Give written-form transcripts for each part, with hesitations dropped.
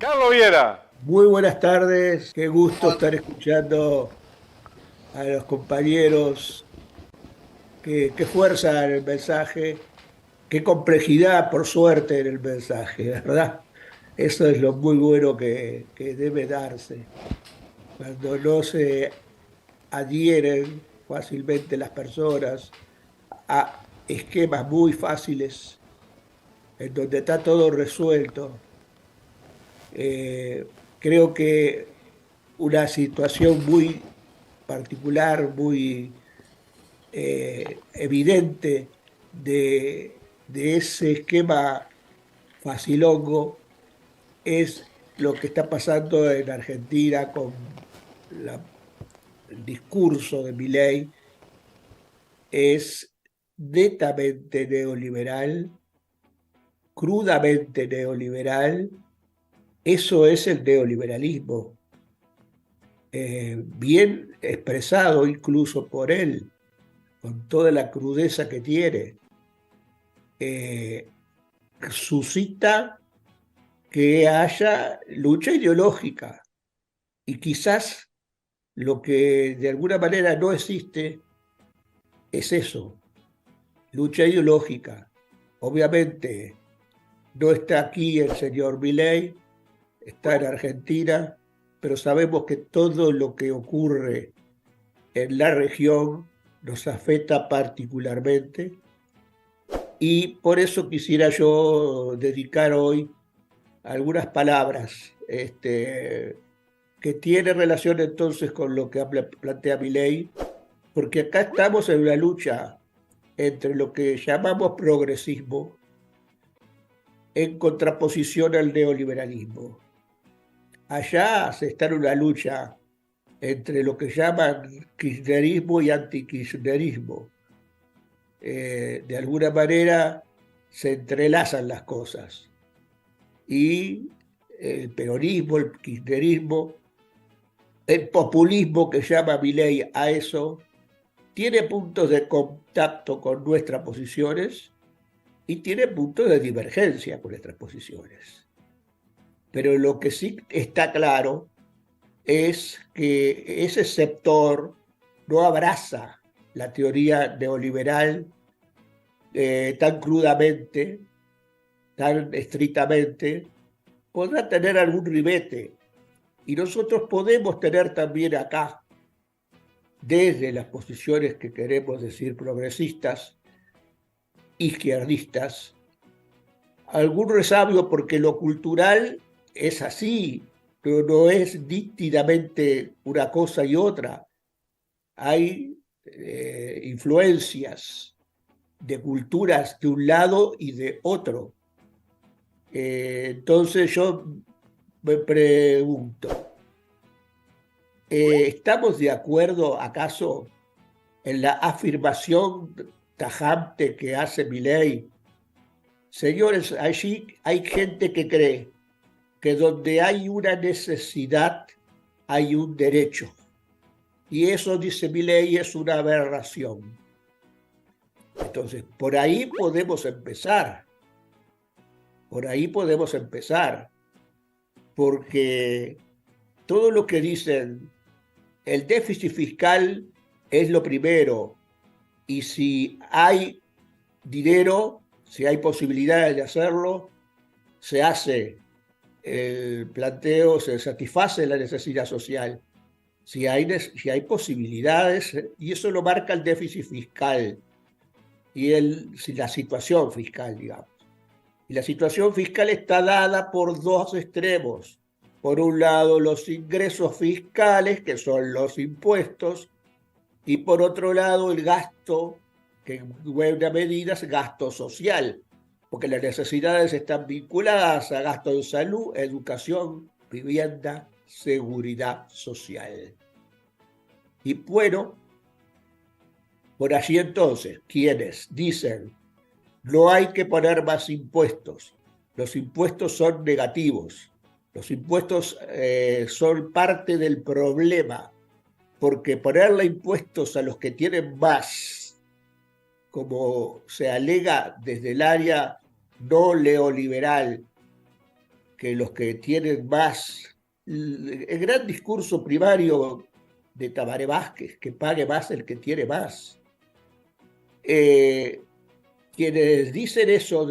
Carlos Viera. Muy buenas tardes, qué gusto estar escuchando a los compañeros, qué fuerza en el mensaje, qué complejidad por suerte en el mensaje, ¿verdad? Eso es lo muy bueno que debe darse. Cuando no se adhieren fácilmente las personas a esquemas muy fáciles, en donde está todo resuelto, creo que una situación muy particular, muy evidente de ese esquema facilongo es lo que está pasando en Argentina con el discurso de Milei. Es netamente neoliberal, crudamente neoliberal. Eso es el neoliberalismo, bien expresado incluso por él, con toda la crudeza que tiene. Eh, Suscita que haya lucha ideológica y quizás lo que de alguna manera no existe es eso, lucha ideológica. Obviamente no está aquí el señor Milei, está en Argentina, pero sabemos que todo lo que ocurre en la región nos afecta particularmente y por eso quisiera yo dedicar hoy algunas palabras que tiene relación entonces con lo que plantea mi ley, porque acá estamos en una lucha entre lo que llamamos progresismo en contraposición al neoliberalismo. Allá se está en una lucha entre lo que llaman kirchnerismo y antikirchnerismo. De alguna manera se entrelazan las cosas y el peronismo, el kirchnerismo, el populismo que llama Milei a eso, tiene puntos de contacto con nuestras posiciones y tiene puntos de divergencia con nuestras posiciones. Pero lo que sí está claro es que ese sector no abraza la teoría neoliberal tan crudamente, tan estrictamente, podrá tener algún ribete. Y nosotros podemos tener también acá, desde las posiciones que queremos decir progresistas, izquierdistas, algún resabio porque lo cultural es así, pero no es nítidamente una cosa y otra. Hay influencias de culturas de un lado y de otro. Entonces yo me pregunto, ¿estamos de acuerdo acaso en la afirmación tajante que hace Milei? Señores, allí hay gente que cree que donde hay una necesidad hay un derecho. Y eso, dice Milei, es una aberración. Entonces, por ahí podemos empezar. Por ahí podemos empezar. Porque todo lo que dicen, el déficit fiscal es lo primero. Y si hay dinero, si hay posibilidades de hacerlo, se hace el planteo, se satisface la necesidad social. Si hay posibilidades, y eso lo marca el déficit fiscal y la situación fiscal, digamos. Y la situación fiscal está dada por dos extremos. Por un lado, los ingresos fiscales, que son los impuestos, y por otro lado, el gasto, que en buena medida es gasto social, porque las necesidades están vinculadas a gasto en salud, educación, vivienda, seguridad social. Y bueno, por allí entonces, quienes dicen no hay que poner más impuestos, los impuestos son negativos, los impuestos son parte del problema, porque ponerle impuestos a los que tienen más, como se alega desde el área no neoliberal, que los que tienen más, el gran discurso primario de Tabaré Vázquez, que pague más el que tiene más. Quienes dicen eso,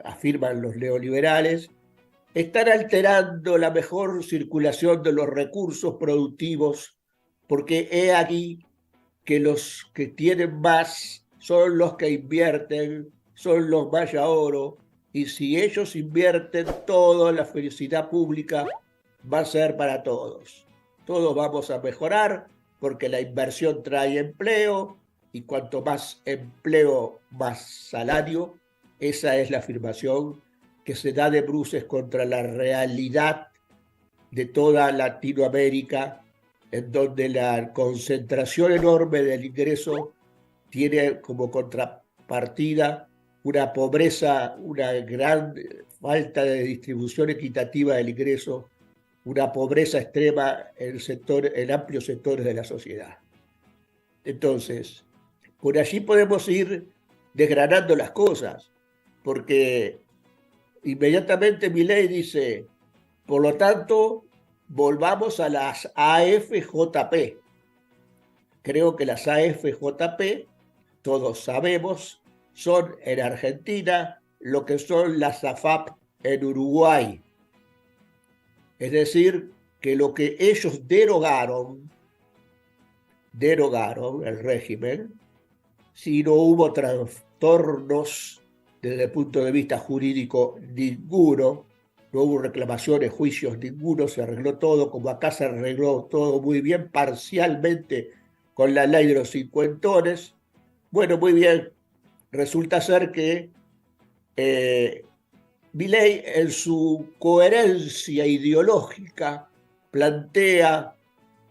afirman los neoliberales, están alterando la mejor circulación de los recursos productivos, porque he aquí que los que tienen más son los que invierten, son los más oro, y si ellos invierten todo, la felicidad pública va a ser para todos. Todos vamos a mejorar porque la inversión trae empleo y cuanto más empleo, más salario. Esa es la afirmación que se da de bruces contra la realidad de toda Latinoamérica, en donde la concentración enorme del ingreso tiene como contrapartida una pobreza, una gran falta de distribución equitativa del ingreso, una pobreza extrema en amplios sectores de la sociedad. Entonces, por allí podemos ir desgranando las cosas, porque inmediatamente Milei dice, por lo tanto, volvamos a las AFJP. Creo que las AFJP, todos sabemos, son en Argentina lo que son las AFAP en Uruguay. Es decir, que lo que ellos derogaron el régimen, si no hubo trastornos desde el punto de vista jurídico ninguno, no hubo reclamaciones, juicios ninguno, se arregló todo, como acá se arregló todo muy bien, parcialmente con la ley de los cincuentones. Bueno, muy bien, resulta ser que Milei, en su coherencia ideológica, plantea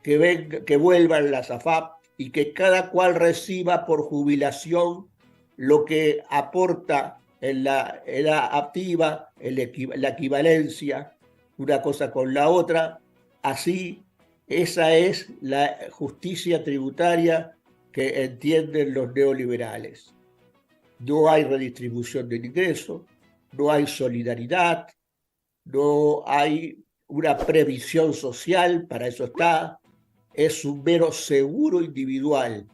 que vuelvan las AFAP y que cada cual reciba por jubilación lo que aporta en la edad activa, la equivalencia, una cosa con la otra. Así, esa es la justicia tributaria que entienden los neoliberales. No hay redistribución del ingreso, no hay solidaridad, no hay una previsión social, para eso está, es un mero seguro individual.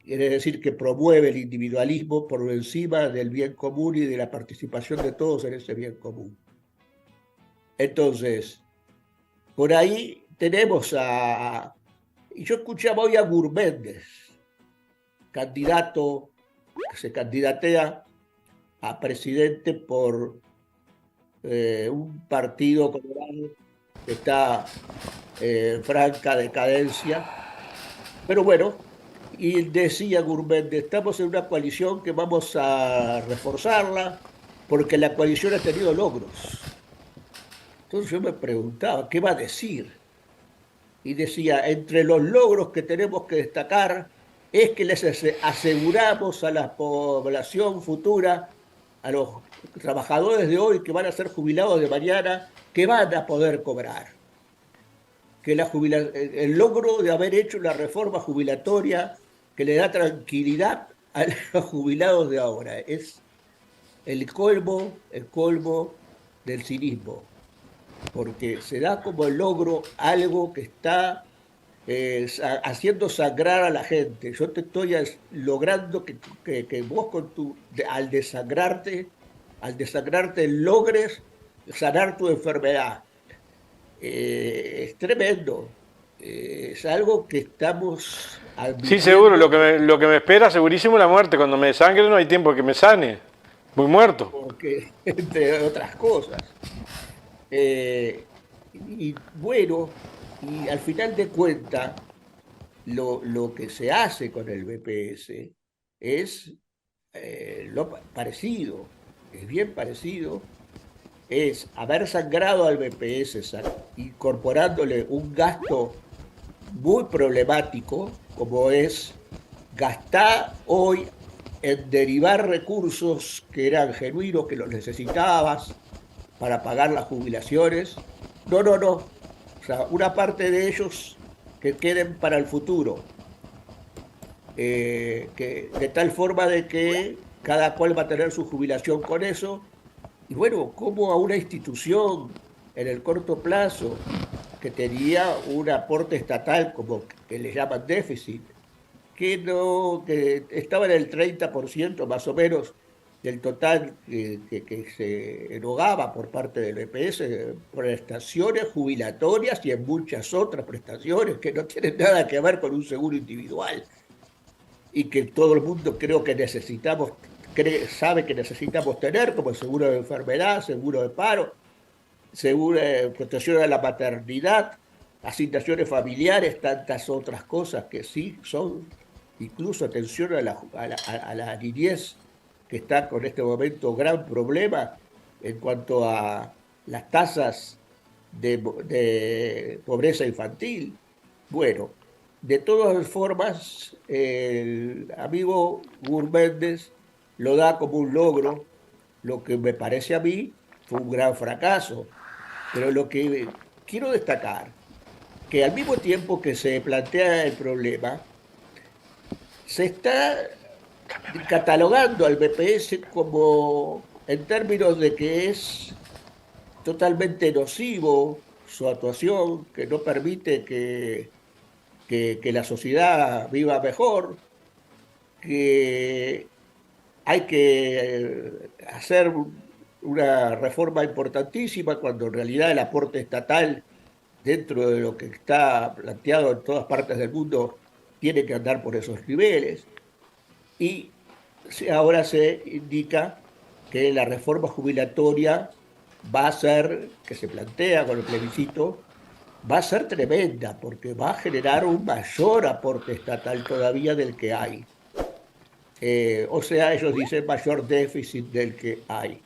Quiere decir que promueve el individualismo por encima del bien común y de la participación de todos en ese bien común. Entonces, por ahí tenemos y yo escuchaba hoy a Gurméndez, candidato que se candidatea a presidente por un partido colorado que está en franca decadencia. Pero bueno, y decía Gurméndez, estamos en una coalición que vamos a reforzarla porque la coalición ha tenido logros. Entonces yo me preguntaba, ¿qué va a decir? Y decía, entre los logros que tenemos que destacar es que les aseguramos a la población futura, a los trabajadores de hoy que van a ser jubilados de mañana, que van a poder cobrar. Que el logro de haber hecho una reforma jubilatoria que le da tranquilidad a los jubilados de ahora es el colmo del cinismo, porque se da como el logro algo que está haciendo sangrar a la gente. Yo te estoy logrando que vos al desangrarte logres sanar tu enfermedad. Es tremendo. Es algo que estamos Sí, seguro, advirtiendo lo que me espera, segurísimo la muerte. Cuando me desangre no hay tiempo que me sane. Muy muerto. porque, entre otras cosas. Y bueno, y al final de cuentas, lo que se hace con el BPS es lo parecido, es bien parecido, es haber sangrado al BPS, incorporándole un gasto muy problemático, como es gastar hoy en derivar recursos que eran genuinos, que los necesitabas para pagar las jubilaciones. No, no, no. O sea, una parte de ellos que queden para el futuro, de tal forma de que cada cual va a tener su jubilación con eso, Y bueno, como a una institución en el corto plazo que tenía un aporte estatal, como que le llaman déficit, que no, que estaba en el 30% más o menos del total que se erogaba por parte del EPS, prestaciones jubilatorias y en muchas otras prestaciones que no tienen nada que ver con un seguro individual y que todo el mundo creo que necesitamos, sabe que necesitamos tener, como el seguro de enfermedad, seguro de paro, seguro de protección a la maternidad, asignaciones familiares, tantas otras cosas que sí son, incluso atención a la niñez, que está con este momento gran problema en cuanto a las tasas de pobreza infantil. Bueno, de todas formas, el amigo Gurméndez lo da como un logro, lo que me parece a mí fue un gran fracaso. Pero lo que quiero destacar, que al mismo tiempo que se plantea el problema, se está catalogando al BPS como, en términos de que es totalmente nocivo su actuación, que no permite que la sociedad viva mejor, que hay que hacer una reforma importantísima cuando en realidad el aporte estatal dentro de lo que está planteado en todas partes del mundo tiene que andar por esos niveles. Y ahora se indica que la reforma jubilatoria va a ser, que se plantea con el plebiscito, va a ser tremenda porque va a generar un mayor aporte estatal todavía del que hay. O sea, ellos dicen mayor déficit del que hay.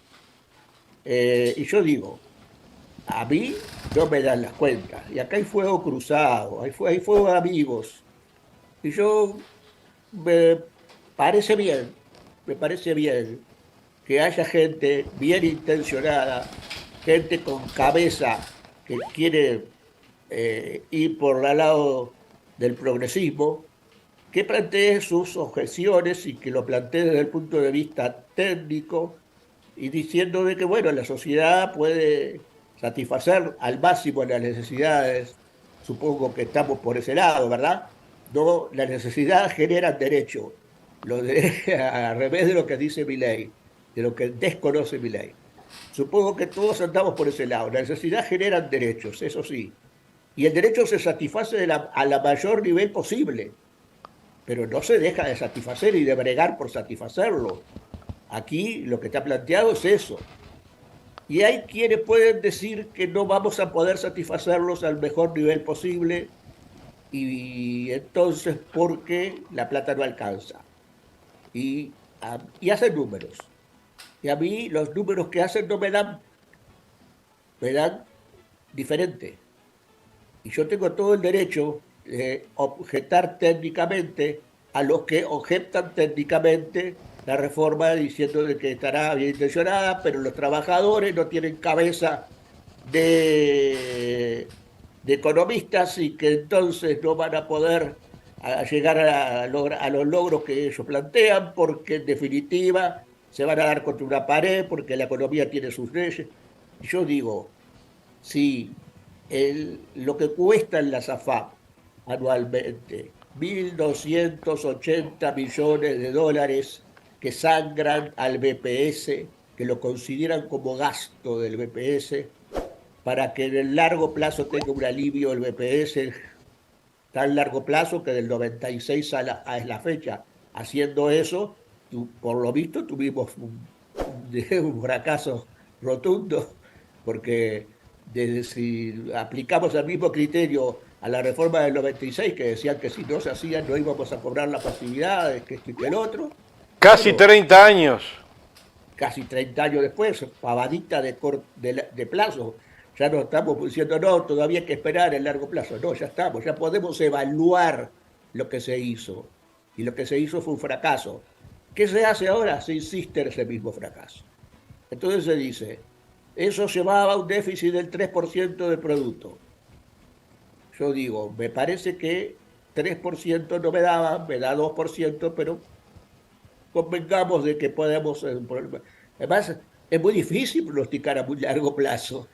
Y yo digo, a mí no me dan las cuentas. Y acá hay fuego cruzado, hay fuego de amigos. Y yo me parece bien, me parece bien que haya gente bien intencionada, gente con cabeza que quiere ir por el lado del progresismo, que plantee sus objeciones y que lo plantee desde el punto de vista técnico y diciendo de que, bueno, la sociedad puede satisfacer al máximo las necesidades, supongo que estamos por ese lado, ¿verdad? No, la necesidad genera derecho, al revés de lo que dice mi ley, de lo que desconoce mi ley. Supongo que todos andamos por ese lado. La necesidad genera derechos, eso sí. Y el derecho se satisface a la mayor nivel posible, pero no se deja de satisfacer y de bregar por satisfacerlo. Aquí lo que está planteado es eso. Y hay quienes pueden decir que no vamos a poder satisfacerlos al mejor nivel posible y entonces porque la plata no alcanza. Y hacen números. Y a mí los números que hacen no me dan diferente. Y yo tengo todo el derecho de objetar técnicamente a los que objetan técnicamente la reforma diciendo de que estará bien intencionada, pero los trabajadores no tienen cabeza de economistas y que entonces no van a poder llegar a los logros que ellos plantean porque en definitiva se van a dar contra una pared porque la economía tiene sus leyes. Y yo digo, si lo que cuesta en la SAFAP anualmente, 1.280 millones de dólares que sangran al BPS, que lo consideran como gasto del BPS, para que en el largo plazo tenga un alivio el BPS, tan largo plazo que del 96 a la fecha. Haciendo eso, por lo visto tuvimos un fracaso rotundo, porque desde si aplicamos el mismo criterio a la reforma del 96, que decían que si no se hacía no íbamos a cobrar las facilidades, que esto y que el otro, Casi bueno, 30 años. casi 30 años después, pavadita de plazo, ya no estamos diciendo, no, todavía hay que esperar el largo plazo. No, ya estamos, ya podemos evaluar lo que se hizo. Y lo que se hizo fue un fracaso. ¿Qué se hace ahora? Se insiste en ese mismo fracaso. Entonces se dice, eso llevaba a un déficit del 3% del producto. Yo digo, me parece que 3% no me daba, me da 2%, pero convengamos de que podemos... Además, Es muy difícil pronosticar a muy largo plazo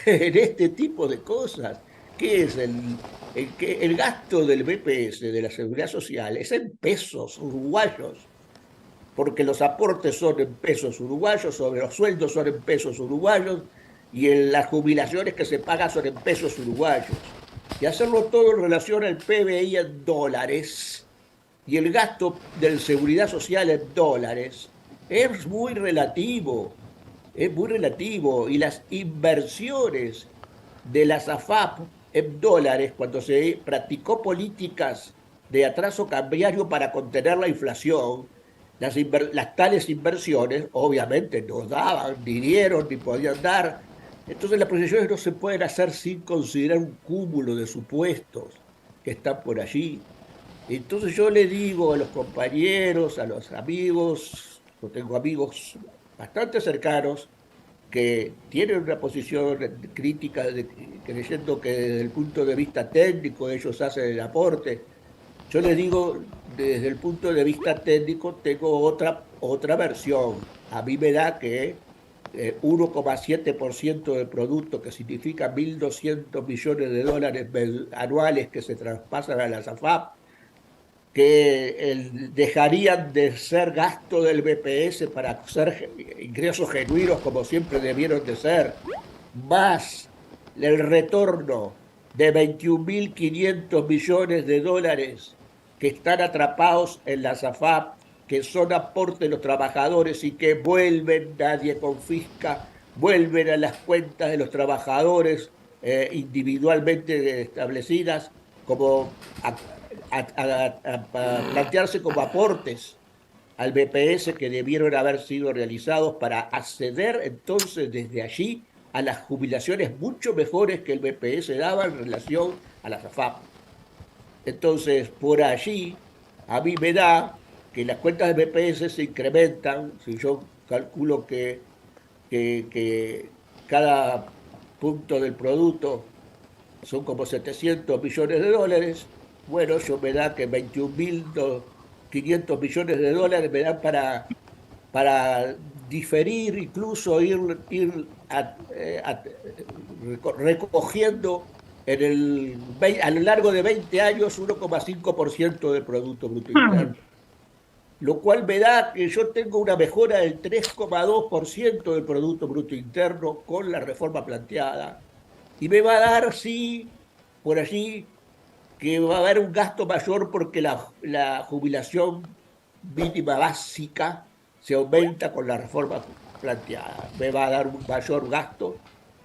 en este tipo de cosas. ¿Qué es el gasto del BPS, de la Seguridad Social? Es en pesos uruguayos, porque los aportes son en pesos uruguayos, sobre los sueldos son en pesos uruguayos, y en las jubilaciones que se pagan son en pesos uruguayos. Y hacerlo todo en relación al PBI en dólares y el gasto de seguridad social en dólares es muy relativo. Y las inversiones de las AFAP en dólares, cuando se practicó políticas de atraso cambiario para contener la inflación, las tales inversiones obviamente no daban, ni dieron, ni podían dar. Entonces las proyecciones no se pueden hacer sin considerar un cúmulo de supuestos que están por allí. Entonces yo le digo a los compañeros, a los amigos, yo tengo amigos bastante cercanos que tienen una posición crítica, creyendo que desde el punto de vista técnico ellos hacen el aporte. Yo les digo, desde el punto de vista técnico, tengo otra versión. A mí me da que 1,7% del producto, que significa 1.200 millones de dólares anuales que se traspasan a la SAFAP, que dejarían de ser gasto del BPS para ser ingresos genuinos como siempre debieron de ser, más el retorno de 21.500 millones de dólares que están atrapados en la SAFAP, que son aportes de los trabajadores y que vuelven, nadie confisca, vuelven a las cuentas de los trabajadores individualmente establecidas como a plantearse como aportes al BPS que debieron haber sido realizados para acceder entonces desde allí a las jubilaciones mucho mejores que el BPS daba en relación a la SAFAP. Entonces, por allí, a mí me da que las cuentas del BPS se incrementan, si yo calculo que cada punto del producto son como 700 millones de dólares. Bueno, yo me da que 21.500 millones de dólares me dan para diferir, incluso recogiendo a lo largo de 20 años 1,5% del Producto Bruto Interno. Lo cual me da que yo tengo una mejora del 3,2% del Producto Bruto Interno con la reforma planteada. Y me va a dar, sí, por allí, que va a haber un gasto mayor porque la jubilación mínima básica se aumenta con la reforma planteada. Me va a dar un mayor gasto,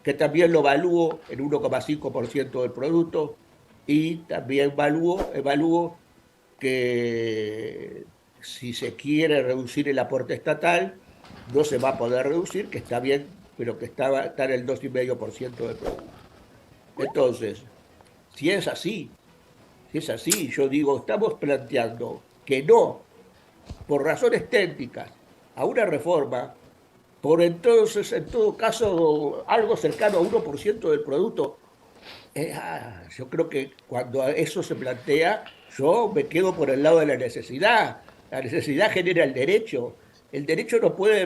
que también lo evalúo en 1,5% del producto, y también evalúo que si se quiere reducir el aporte estatal, no se va a poder reducir, que está bien, pero que está en el 2,5% del producto. Entonces, si es así, si es así, yo digo, estamos planteando que no, por razones técnicas, a una reforma, por entonces, en todo caso, algo cercano a 1% del producto. Yo creo que cuando eso se plantea, yo me quedo por el lado de la necesidad. La necesidad genera el derecho. El derecho no puede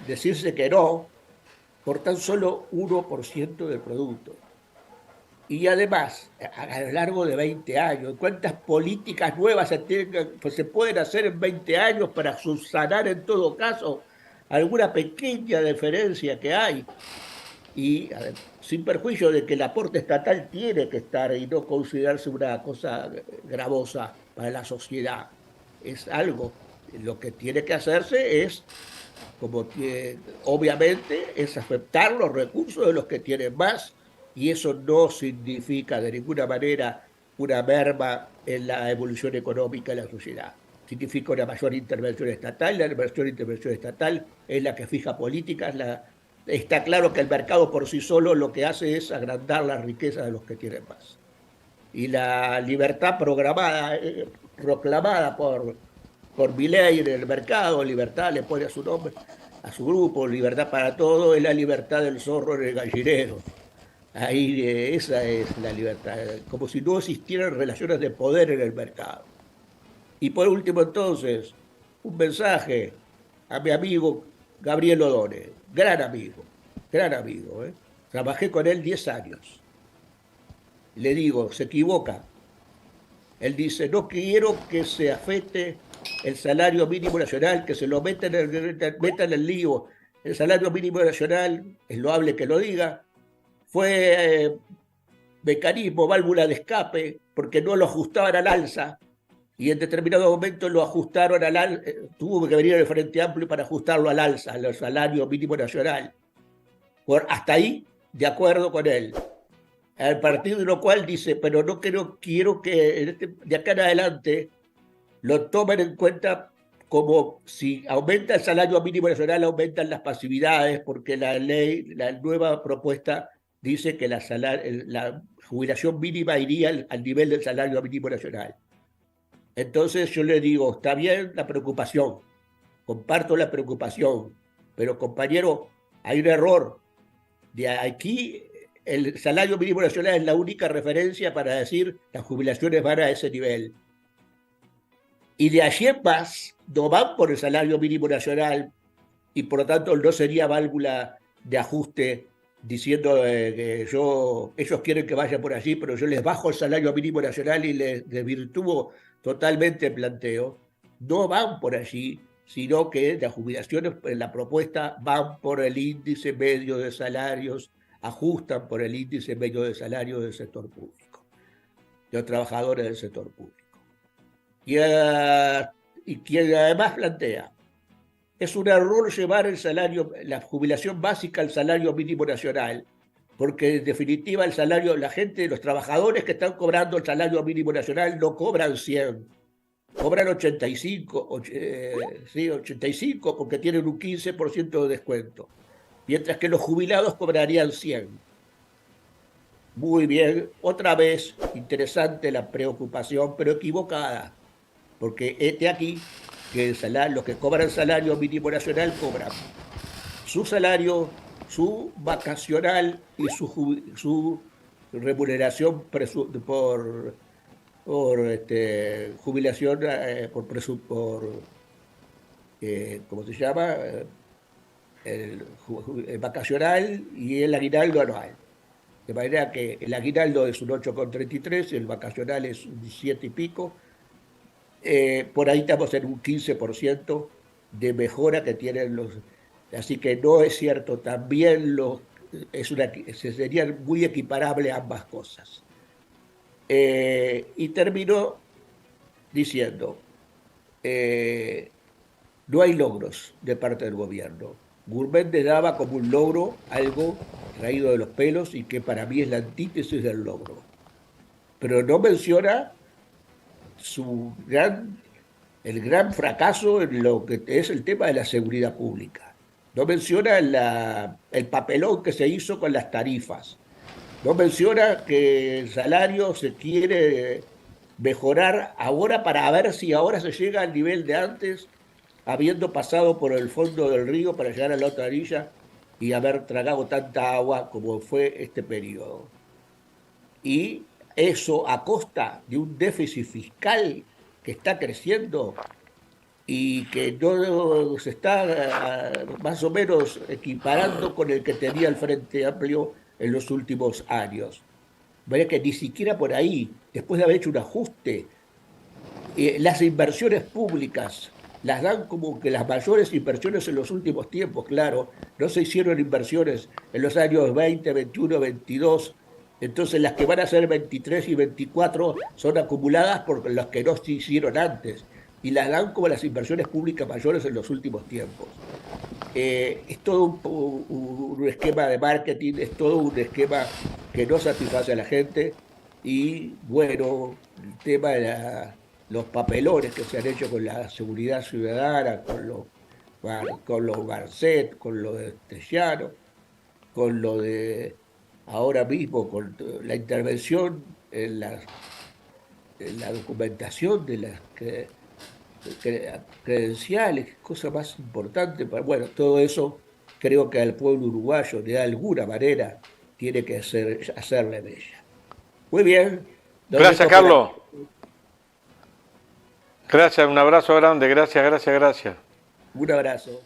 decirse que no por tan solo 1% del producto. Y además, a lo largo de 20 años, ¿cuántas políticas nuevas pues se pueden hacer en 20 años para subsanar en todo caso alguna pequeña diferencia que hay? Y sin perjuicio de que el aporte estatal tiene que estar y no considerarse una cosa gravosa para la sociedad. Es algo, lo que tiene que hacerse es, obviamente, es aceptar los recursos de los que tienen más, y eso no significa de ninguna manera una merma en la evolución económica de la sociedad. Significa una mayor intervención estatal. La mayor intervención estatal es la que fija políticas. Está claro que el mercado por sí solo lo que hace es agrandar la riqueza de los que tienen más. Y la libertad programada, proclamada por Milei en el mercado, libertad le pone a su nombre, a su grupo, libertad para todo, es la libertad del zorro en el gallinero. Ahí esa es la libertad, como si no existieran relaciones de poder en el mercado. Y por último, entonces, un mensaje a mi amigo Gabriel Odone, gran amigo, ¿eh? Trabajé con él 10 años. Le digo, se equivoca. Él dice, no quiero que se afecte el salario mínimo nacional, que se lo metan en el lío. El salario mínimo nacional, es loable que lo diga, fue mecanismo, válvula de escape, porque no lo ajustaban al alza, y en determinado momento lo ajustaron al alza, tuvo que venir el Frente Amplio para ajustarlo al alza, al salario mínimo nacional. Hasta ahí, de acuerdo con él. Al partir de lo cual dice, pero no quiero que de acá en adelante lo tomen en cuenta como si aumenta el salario mínimo nacional, aumentan las pasividades, porque la ley, la nueva propuesta dice que la jubilación mínima iría al nivel del salario mínimo nacional. Entonces yo le digo, está bien la preocupación, comparto la preocupación, pero compañero, hay un error. De aquí el salario mínimo nacional es la única referencia para decir las jubilaciones van a ese nivel. Y de allí en más no van por el salario mínimo nacional y por lo tanto no sería válvula de ajuste diciendo que ellos quieren que vaya por allí, pero yo les bajo el salario mínimo nacional y les desvirtúo totalmente el planteo. No van por allí, sino que las jubilaciones en la propuesta van por el índice medio de salarios, ajustan por el índice medio de salarios del sector público, de los trabajadores del sector público. Y quien además plantea, es un error llevar la jubilación básica al salario mínimo nacional, porque en definitiva el salario, la gente, los trabajadores que están cobrando el salario mínimo nacional no cobran 100, cobran 85, sí, 85 porque tienen un 15% de descuento, mientras que los jubilados cobrarían 100. Muy bien, otra vez interesante la preocupación, pero equivocada, porque aquí que los que cobran salario mínimo nacional cobran su salario, su vacacional y su remuneración por jubilación, ¿cómo se llama? El vacacional y el aguinaldo anual. De manera que el aguinaldo es un 8,33, el vacacional es un 17 y pico. Por ahí estamos en un 15% de mejora que tienen los... Así que no es cierto, también serían muy equiparables ambas cosas. Y termino diciendo, no hay logros de parte del gobierno. Gurméndez daba como un logro algo traído de los pelos y que para mí es la antítesis del logro. Pero no menciona el gran fracaso en lo que es el tema de la seguridad pública. No menciona el papelón que se hizo con las tarifas. No menciona que el salario se quiere mejorar ahora para ver si ahora se llega al nivel de antes, habiendo pasado por el fondo del río para llegar a la otra orilla y haber tragado tanta agua como fue este periodo. Y eso a costa de un déficit fiscal que está creciendo y que no se está más o menos equiparando con el que tenía el Frente Amplio en los últimos años. Vería que ni siquiera por ahí, después de haber hecho un ajuste, las inversiones públicas las dan como que las mayores inversiones en los últimos tiempos, claro, no se hicieron inversiones en los años 20, 21, 22, entonces las que van a ser 23 y 24 son acumuladas por las que no se hicieron antes, y las dan como las inversiones públicas mayores en los últimos tiempos. Es todo un esquema de marketing, es todo un esquema que no satisface a la gente, y bueno, el tema de los papelones que se han hecho con la seguridad ciudadana, con los Garcet, con lo de Tellano, con lo de ahora mismo, con la intervención en la documentación de las credenciales, cosa más importante. Bueno, todo eso creo que al pueblo uruguayo de alguna manera tiene que hacerle de ella. Muy bien. Gracias, Carlos. Gracias, un abrazo grande, gracias. Un abrazo.